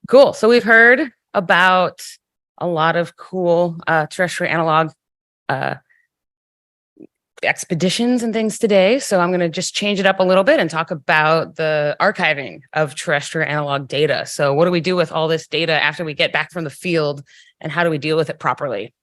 Cool. So we've heard about a lot of cool terrestrial analog uh, expeditions and things today. So I'm going to just change it up a little bit and talk about the archiving of terrestrial analog data. So what do we do with all this data after we get back from the field, and how do we deal with it properly?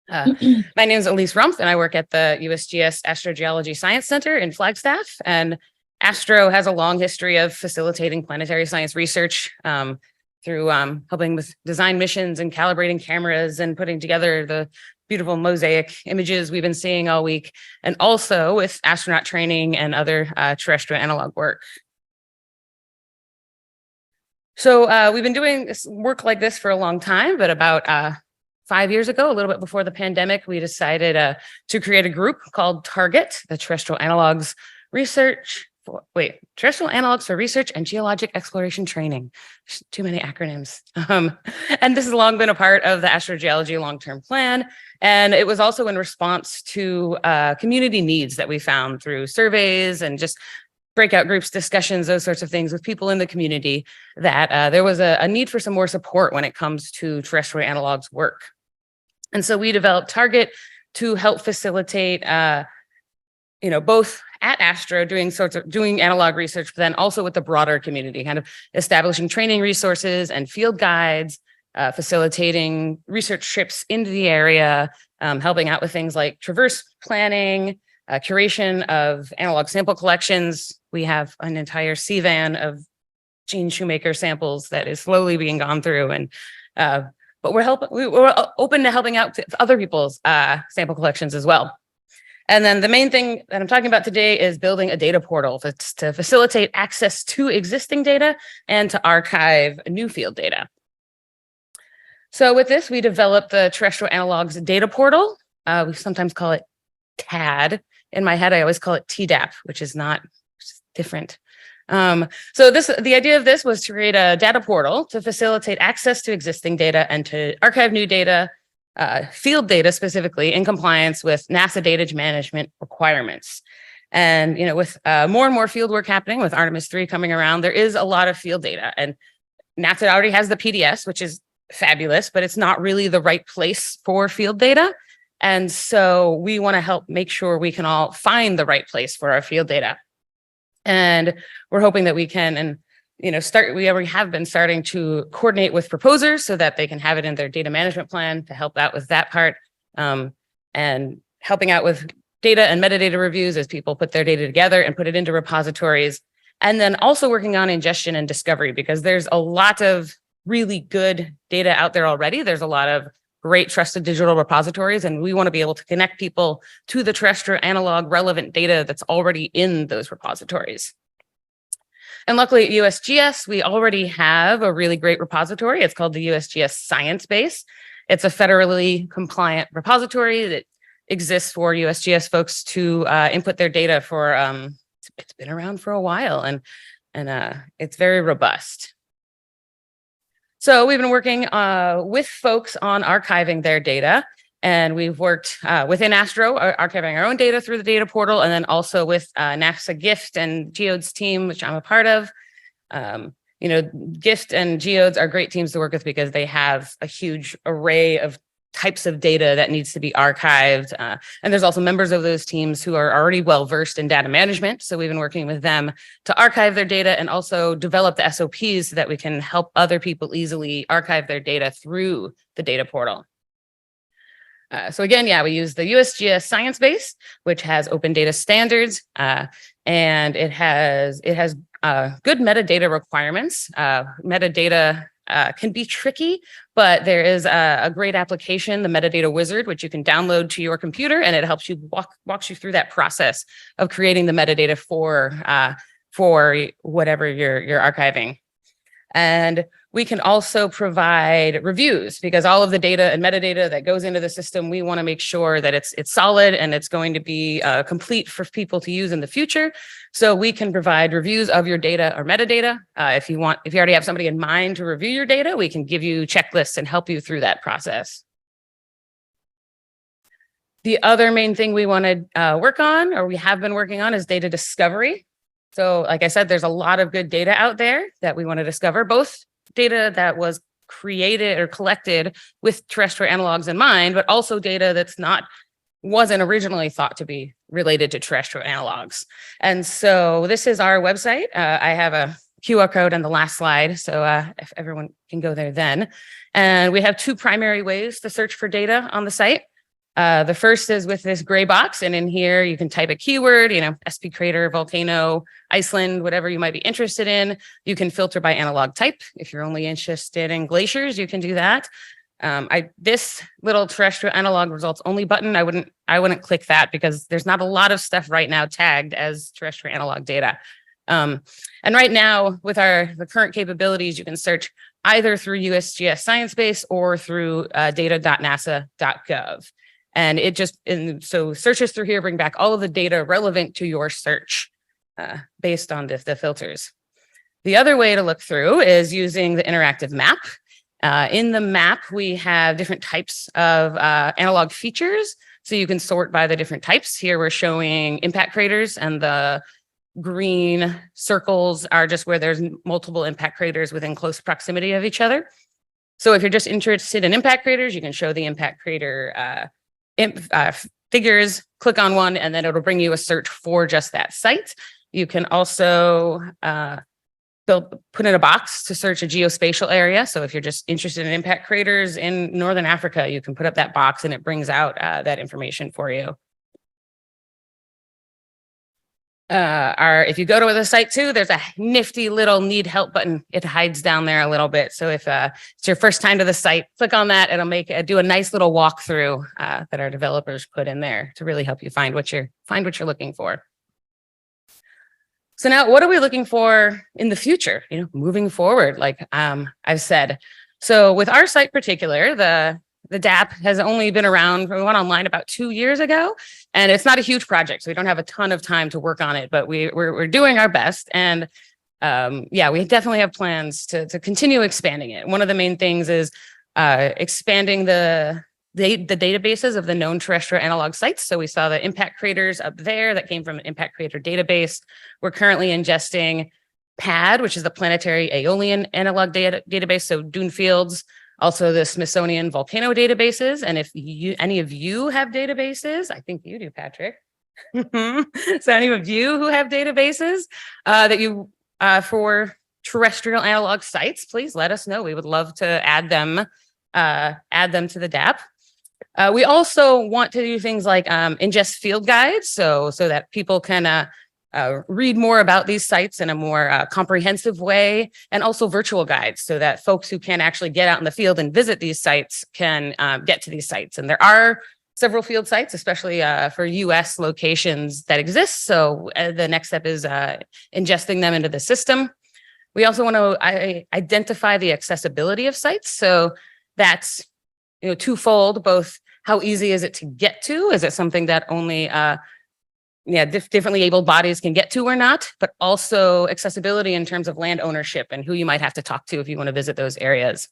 My name is Elise Rumpf, and I work at the USGS Astrogeology Science Center in Flagstaff. And Astro has a long history of facilitating planetary science research through helping with design missions and calibrating cameras and putting together the beautiful mosaic images we've been seeing all week, and also with astronaut training and other terrestrial analog work. So we've been doing this work like this for a long time, but about 5 years ago, a little bit before the pandemic, we decided to create a group called Target, the Terrestrial Analogs Terrestrial Analogs for Research and Geologic Exploration Training. Too many acronyms. And this has long been a part of the astrogeology long-term plan. And it was also in response to community needs that we found through surveys and just breakout groups, discussions, those sorts of things with people in the community, that there was a need for some more support when it comes to terrestrial analogs work. And so we developed Target to help facilitate, both at Astro doing analog research, but then also with the broader community, kind of establishing training resources and field guides, facilitating research trips into the area, helping out with things like traverse planning, curation of analog sample collections. We have an entire C-van of Gene Shoemaker samples that is slowly being gone through, and but we're open to helping out other people's sample collections as well. And then the main thing that I'm talking about today is building a data portal to facilitate access to existing data and to archive new field data. So with this, we developed the Terrestrial Analogs Data Portal. We sometimes call it TAD. In my head, I always call it TDAP, which is different. So the idea of this was to create a data portal to facilitate access to existing data and to archive new data, field data specifically, in compliance with NASA data management requirements. And with more and more field work happening, with Artemis 3 coming around, there is a lot of field data. And NASA already has the PDS, which is fabulous, but it's not really the right place for field data. And so we want to help make sure we can all find the right place for our field data. And we're hoping that we can, and we already have been starting to coordinate with proposers so that they can have it in their data management plan to help out with that part, and helping out with data and metadata reviews as people put their data together and put it into repositories. And then also working on ingestion and discovery, because there's a lot of really good data out there already. There's a lot of great trusted digital repositories, and we want to be able to connect people to the terrestrial analog relevant data that's already in those repositories. And luckily at USGS, we already have a really great repository. It's called the USGS Science Base. It's a federally compliant repository that exists for USGS folks to input their data for, it's been around for a while, and it's very robust. So we've been working with folks on archiving their data, and we've worked within Astro, archiving our own data through the data portal, and then also with NASA GIFT and Geodes team, which I'm a part of. GIFT and Geodes are great teams to work with because they have a huge array of types of data that needs to be archived. And there's also members of those teams who are already well-versed in data management. So we've been working with them to archive their data and also develop the SOPs so that we can help other people easily archive their data through the data portal. So again, we use the USGS Science Base, which has open data standards, and it has good metadata requirements. Metadata can be tricky, but there is a great application, the Metadata Wizard, which you can download to your computer, and it helps you walks you through that process of creating the metadata for whatever you're archiving. And we can also provide reviews, because all of the data and metadata that goes into the system, we want to make sure that it's solid and it's going to be complete for people to use in the future. So we can provide reviews of your data or metadata. If you already have somebody in mind to review your data, we can give you checklists and help you through that process. The other main thing we want to work on, or we have been working on, is data discovery. So like I said, there's a lot of good data out there that we want to discover, both data that was created or collected with terrestrial analogs in mind, but also data that's wasn't originally thought to be related to terrestrial analogs. And so this is our website. I have a QR code on the last slide, so if everyone can go there then. And we have two primary ways to search for data on the site. The first is with this gray box, and in here you can type a keyword, SP crater, volcano, Iceland, whatever you might be interested in. You can filter by analog type. If you're only interested in glaciers, you can do that. This little terrestrial analog results only button, I wouldn't click that because there's not a lot of stuff right now tagged as terrestrial analog data. And right now with the current capabilities, you can search either through USGS Sciencebase or through data.nasa.gov. And so searches through here bring back all of the data relevant to your search based on the filters. The other way to look through is using the interactive map. In the map, we have different types of analog features. So you can sort by the different types. Here we're showing impact craters, and the green circles are just where there's multiple impact craters within close proximity of each other. So if you're just interested in impact craters, you can show the impact crater figures, click on one, and then it'll bring you a search for just that site. You can also put in a box to search a geospatial area. So if you're just interested in impact craters in Northern Africa, you can put up that box and it brings out that information for you. If you go to the site too, there's a nifty little need help button. It hides down there a little bit. So if it's your first time to the site, click on that. It'll do a nice little walkthrough that our developers put in there to really help you find what you're looking for. So now what are we looking for in the future, moving forward, like I've said. So with our site in particular, the DAP has only been around, we went online about 2 years ago, and it's not a huge project, so we don't have a ton of time to work on it, but we're doing our best. And yeah, we definitely have plans to continue expanding it. One of the main things is expanding the databases of the known terrestrial analog sites. So we saw the impact craters up there that came from an impact crater database. We're currently ingesting PAD, which is the Planetary Aeolian Analog Database, so dune fields, also the Smithsonian volcano databases. And if any of you have databases, I think you do, Patrick. So any of you who have databases that you for terrestrial analog sites, please let us know. We would love to add them to the DAP. We also want to do things like ingest field guides, so that people can read more about these sites in a more comprehensive way, and also virtual guides so that folks who can't actually get out in the field and visit these sites can get to these sites. And there are several field sites, especially for US locations that exist. So the next step is ingesting them into the system. We also want to identify the accessibility of sites. So that's twofold, both how easy is it to get to? Is it something that only differently abled bodies can get to or not, but also accessibility in terms of land ownership and who you might have to talk to if you want to visit those areas.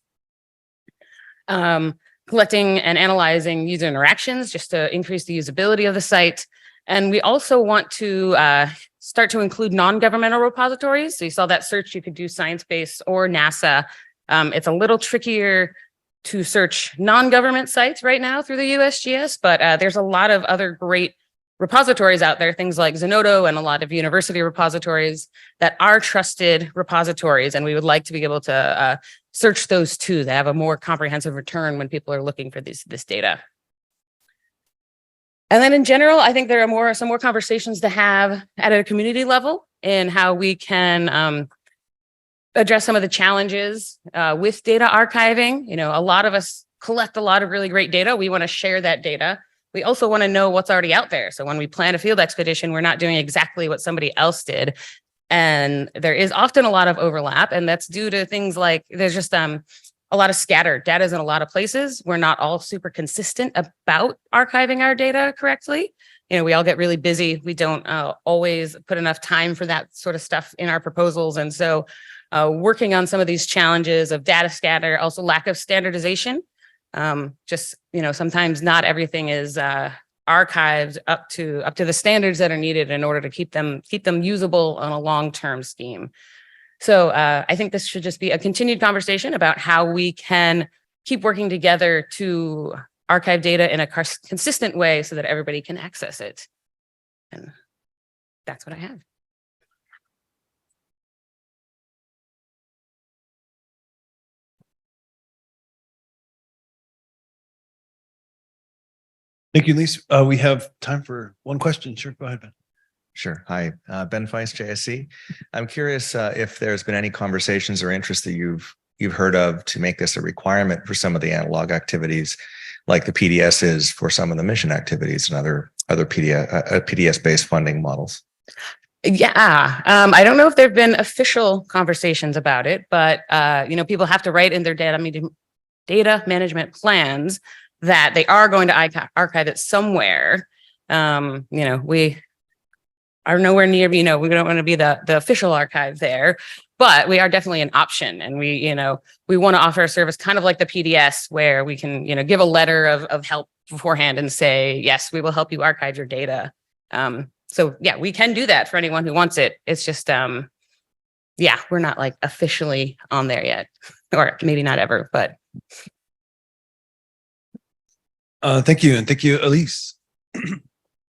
Collecting and analyzing user interactions just to increase the usability of the site. And we also want to start to include non-governmental repositories. So you saw that search, you could do Sciencebase or NASA. It's a little trickier to search non-government sites right now through the USGS, but there's a lot of other great repositories out there, things like Zenodo and a lot of university repositories that are trusted repositories. And we would like to be able to search those too, that have a more comprehensive return when people are looking for this data. And then in general, I think there are some more conversations to have at a community level in how we can address some of the challenges with data archiving. A lot of us collect a lot of really great data. We want to share that data. We also want to know what's already out there. So when we plan a field expedition, we're not doing exactly what somebody else did. And there is often a lot of overlap, and that's due to things like there's just a lot of scattered data in a lot of places. We're not all super consistent about archiving our data correctly. We all get really busy. We don't always put enough time for that sort of stuff in our proposals. And so working on some of these challenges of data scatter, also lack of standardization. Sometimes not everything is archives up to the standards that are needed in order to keep them usable on a long-term scheme. So I think this should just be a continued conversation about how we can keep working together to archive data in a consistent way so that everybody can access it. And that's what I have. Thank you, Elise. We have time for one question. Sure, go ahead, Ben. Sure. Hi, Ben Feist, JSC. I'm curious if there's been any conversations or interest that you've heard of to make this a requirement for some of the analog activities, like the PDS is for some of the mission activities and other PDS-based funding models. Yeah, I don't know if there have been official conversations about it, but people have to write in their data management plans that they are going to archive it somewhere. We are nowhere near, we don't want to be the official archive there, but we are definitely an option. And we want to offer a service kind of like the PDS where we can, give a letter of help beforehand and say, yes, we will help you archive your data. So yeah, we can do that for anyone who wants it. It's just, we're not like officially on there yet, or maybe not ever, but. Thank you. And thank you, Elise.